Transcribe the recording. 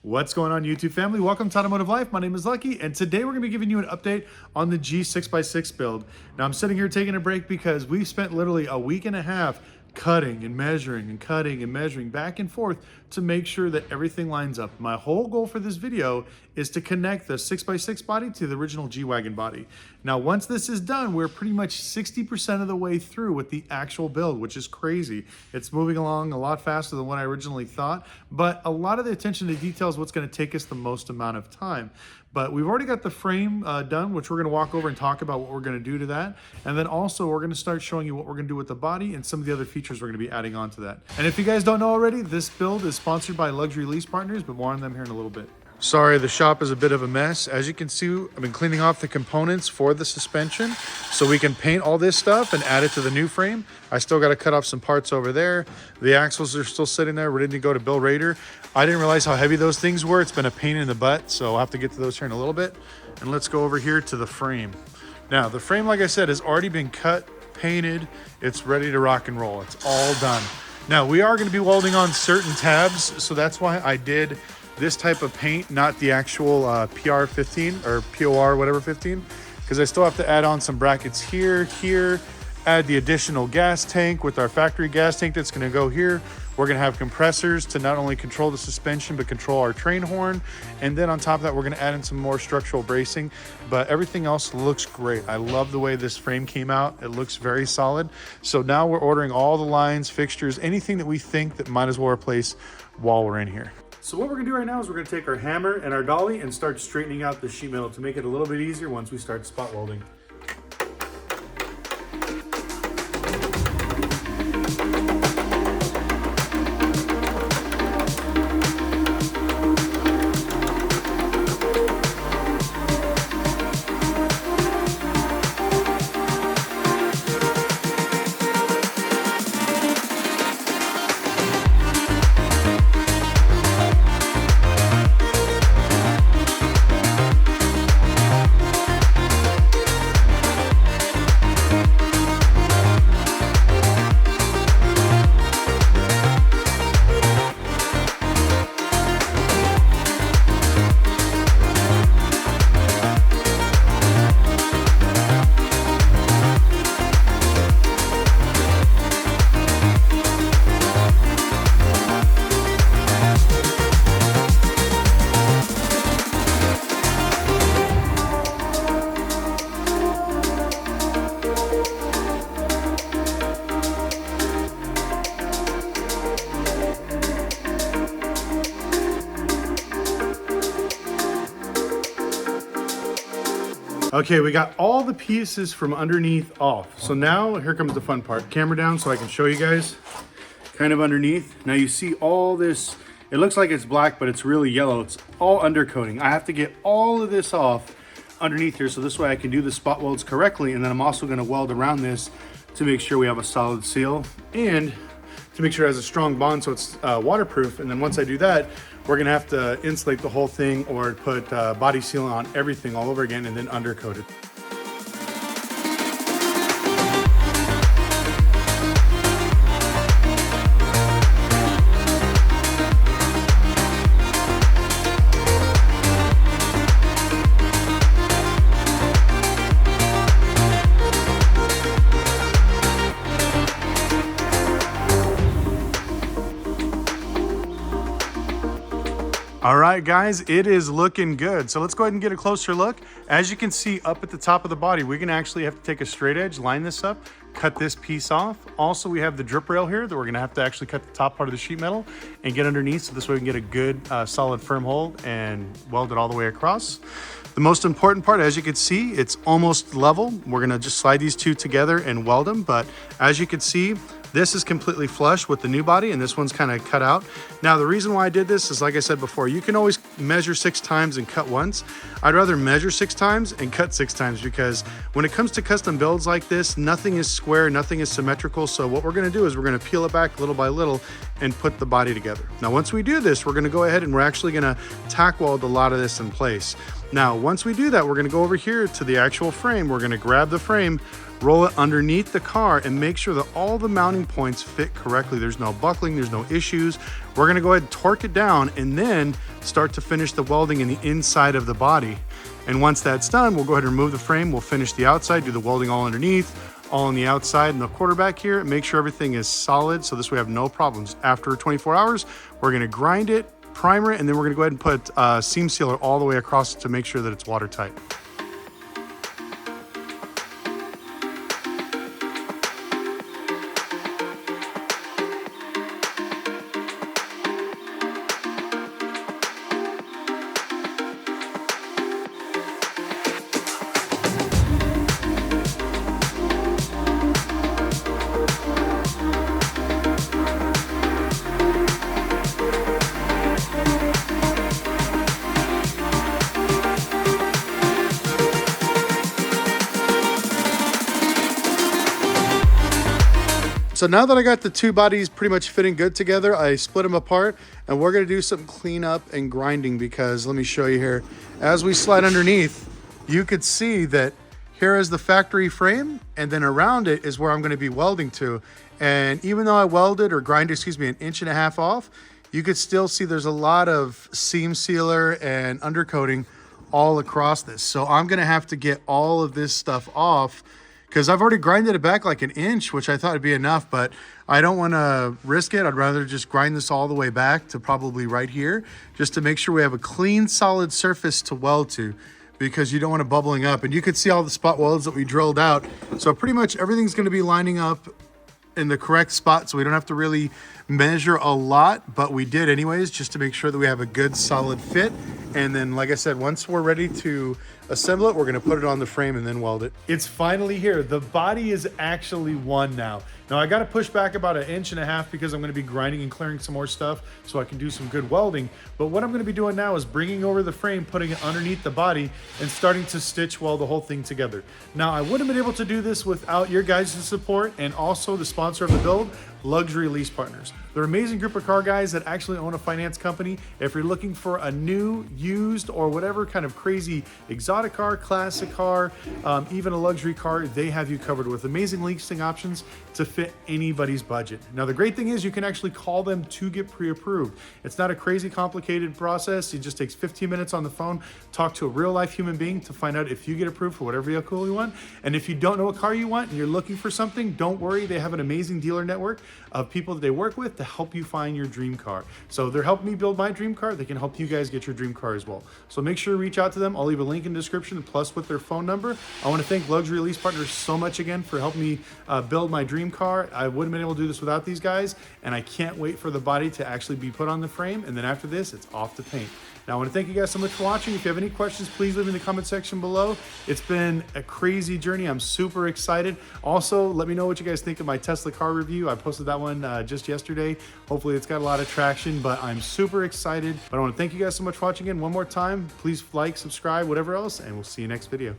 What's going on, YouTube family? Welcome to Automotive Life. My name is Lucky, and today we're going to be giving you an update on the G6x6 build. Now, I'm sitting here taking a break because we spent literally a week and a half cutting and measuring and cutting and measuring back and forth to make sure that everything lines up. My whole goal for this video is to connect the 6x6 body to the original G-Wagon body. Now, once this is done, we're pretty much 60% of the way through with the actual build, which is crazy. It's moving along a lot faster than what I originally thought, but a lot of the attention to detail is what's going to take us the most amount of time. But we've already got the frame done, which we're going to walk over and talk about what we're going to do to that. And then also we're going to start showing you what we're going to do with the body and some of the other features we're going to be adding on to that. And if you guys don't know already, this build is sponsored by Luxury Lease Partners, but more on them here in a little bit. Sorry, the shop is a bit of a mess. As you can see, I've been cleaning off the components for the suspension so we can paint all this stuff and add it to the new frame. I still got to cut off some parts over there. The axles are still sitting there, ready to go to Bill Rader. I didn't realize how heavy those things were. It's been a pain in the butt, so I'll have to get to those here in a little bit. And let's go over here to the frame. Now, the frame, like I said, has already been cut, painted. It's ready to rock and roll. It's all done. Now, we are going to be welding on certain tabs, so that's why I did this type of paint, not the actual PR15 or POR whatever 15, because I still have to add on some brackets here, add the additional gas tank with our factory gas tank that's going to go here. We're going to have compressors to not only control the suspension, but control our train horn. And then on top of that, we're going to add in some more structural bracing, but everything else looks great. I love the way this frame came out. It looks very solid. So now we're ordering all the lines, fixtures, anything that we think that might as well replace while we're in here. So what we're gonna do right now is we're gonna take our hammer and our dolly and start straightening out the sheet metal to make it a little bit easier once we start spot welding. Okay, we got all the pieces from underneath off. So now here comes the fun part. Camera down so I can show you guys kind of underneath. Now you see all this, it looks like it's black, but it's really yellow. It's all undercoating. I have to get all of this off underneath here so this way I can do the spot welds correctly. And then I'm also gonna weld around this to make sure we have a solid seal and to make sure it has a strong bond so it's waterproof. And then once I do that, we're gonna have to insulate the whole thing or put body sealant on everything all over again and then undercoat it. All right, guys, it is looking good. So let's go ahead and get a closer look. As you can see up at the top of the body, we're gonna actually have to take a straight edge, line this up, cut this piece off. Also, we have the drip rail here that we're gonna have to actually cut the top part of the sheet metal and get underneath so this way we can get a good solid firm hold and weld it all the way across. The most important part, as you can see, it's almost level. We're gonna just slide these two together and weld them, but as you can see, this is completely flush with the new body and this one's kind of cut out. Now, the reason why I did this is, like I said before, you can always measure 6 times and cut once. I'd rather measure 6 times and cut 6 times because when it comes to custom builds like this, nothing is square, nothing is symmetrical. So what we're gonna do is we're gonna peel it back little by little and put the body together. Now, once we do this, we're gonna go ahead and we're actually gonna tack weld a lot of this in place. Now, once we do that, we're gonna go over here to the actual frame. We're gonna grab the frame, roll it underneath the car, and make sure that all the mounting points fit correctly. There's no buckling, there's no issues. We're gonna go ahead and torque it down and then start to finish the welding in the inside of the body. And once that's done, we'll go ahead and remove the frame. We'll finish the outside, do the welding all underneath, all on the outside and the quarterback here, make sure everything is solid so this way we have no problems. After 24 hours, we're gonna grind it, primer it, and then we're gonna go ahead and put seam sealer all the way across to make sure that it's watertight. So now that I got the two bodies pretty much fitting good together, I split them apart and we're gonna do some cleanup and grinding because let me show you here. As we slide underneath, you could see that here is the factory frame and then around it is where I'm gonna be welding to. And even though I welded or grinded, excuse me, 1.5 inches off, you could still see there's a lot of seam sealer and undercoating all across this. So I'm gonna have to get all of this stuff off because I've already grinded it back like 1 inch, which I thought would be enough, but I don't want to risk it. I'd rather just grind this all the way back to probably right here, just to make sure we have a clean, solid surface to weld to, because you don't want it bubbling up. And you can see all the spot welds that we drilled out. So pretty much everything's going to be lining up in the correct spot, so we don't have to really measure a lot, but we did anyways, just to make sure that we have a good solid fit. And then, like I said, once we're ready to assemble it, we're gonna put it on the frame and then weld it. It's finally here. The body is actually one now. Now I gotta push back about 1.5 inches because I'm gonna be grinding and clearing some more stuff so I can do some good welding. But what I'm gonna be doing now is bringing over the frame, putting it underneath the body and starting to stitch weld the whole thing together. Now I wouldn't have been able to do this without your guys' support and also the sponsor of the build, Luxury Lease Partners. They're an amazing group of car guys that actually own a finance company. If you're looking for a new, used, or whatever kind of crazy exotic car, classic car, even a luxury car, they have you covered with amazing leasing options to fit anybody's budget. Now, the great thing is you can actually call them to get pre-approved. It's not a crazy complicated process. It just takes 15 minutes on the phone, talk to a real life human being to find out if you get approved for whatever vehicle you want. And if you don't know what car you want and you're looking for something, don't worry. They have an amazing dealer network of people that they work with to help you find your dream car. So they're helping me build my dream car. They can help you guys get your dream car as well. So make sure to reach out to them. I'll leave a link in the description plus with their phone number. I want to thank Luxury Lease Partners so much again for helping me build my dream car. I wouldn't have been able to do this without these guys, and I can't wait for the body to actually be put on the frame. And then after this, it's off to paint. Now, I want to thank you guys so much for watching. If you have any questions, please leave in the comment section below. It's been a crazy journey. I'm super excited. Also, let me know what you guys think of my Tesla car review. I posted that one just yesterday. Hopefully it's got a lot of traction, but I'm super excited. But I want to thank you guys so much for watching again. One more time, please like, subscribe, whatever else, and we'll see you next video.